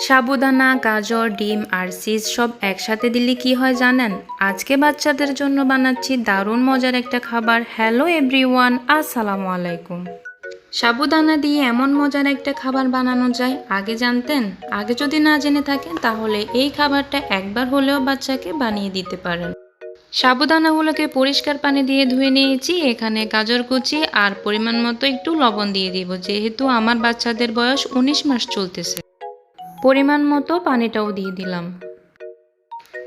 সাবুদানা, গাজর, ডিম আর চিজ সব একসাথে দিলে কি হয় জানেন? আজকে বাচ্চাদের জন্য বানাচ্ছি দারুণ মজার একটা খাবার। হ্যালো এভরিওয়ান, আসসালামু আলাইকুম। সাবুদানা দিয়ে এমন মজার একটা খাবার বানানো যায়, আগে জানতেন? আগে যদি না জেনে থাকেন তাহলে এই খাবারটা একবার হলেও বাচ্চাকে বানিয়ে দিতে পারেন। সাবুদানাগুলোকে পরিষ্কার পানি দিয়ে ধুয়ে নিয়েছি। এখানে গাজর কুচি আর পরিমাণ মতো একটু লবণ দিয়ে দিব, যেহেতু আমার বাচ্চাদের বয়স 19 মাস চলতেছে। পরিমাণ মতো পানিটাও দিয়ে দিলাম।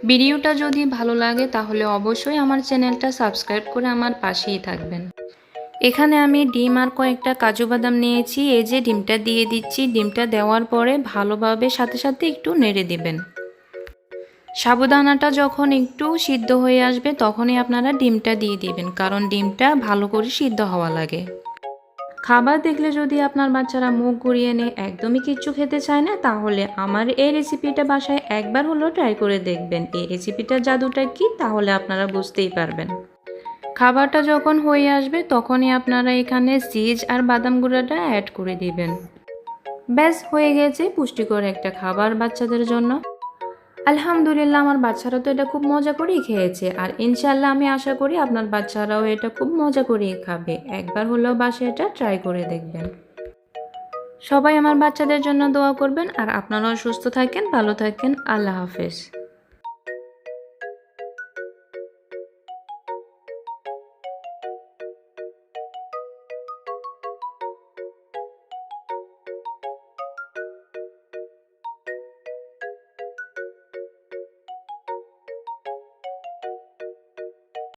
ভিডিওটা যদি ভালো লাগে তাহলে অবশ্যই আমার চ্যানেলটা সাবস্ক্রাইব করে আমার পাশেই থাকবেন। এখানে আমি ডিম আর কয়েকটা কাজু বাদাম নিয়েছি। এই যে ডিমটা দিয়ে দিচ্ছি। ডিমটা দেওয়ার পরে ভালোভাবে সাথে সাথে একটু নেড়ে দিবেন। সাবুদানাটা যখন একটু সিদ্ধ হয়ে আসবে তখনই আপনারা ডিমটা দিয়ে দিবেন, কারণ ডিমটা ভালো করে সিদ্ধ হওয়া লাগে। খাবার দেখলে যদি আপনার বাচ্চারা মুখ ঘুরিয়ে নেয়, একদমই কিচ্ছু খেতে চায় না, তাহলে আমার এই রেসিপিটা বাসায় একবার হলেও ট্রাই করে দেখবেন। এই রেসিপিটার জাদুটা কি তাহলে আপনারা বুঝতেই পারবেন। খাবারটা যখন হয়ে আসবে তখনই আপনারা এখানে চিজ আর বাদাম গুঁড়াটা অ্যাড করে দিবেন। ব্যাস, হয়ে গেছে পুষ্টিকর একটা খাবার বাচ্চাদের জন্য। আলহামদুলিল্লাহ, আমার বাচ্চারা তো এটা খুব মজা করেই খেয়েছে, আর ইনশাল্লাহ আমি আশা করি আপনার বাচ্চারাও এটা খুব মজা করেই খাবে। একবার হলেও বাসায় এটা ট্রাই করে দেখবেন। সবাই আমার বাচ্চাদের জন্য দোয়া করবেন, আর আপনারাও সুস্থ থাকেন, ভালো থাকেন। আল্লাহ হাফেজ।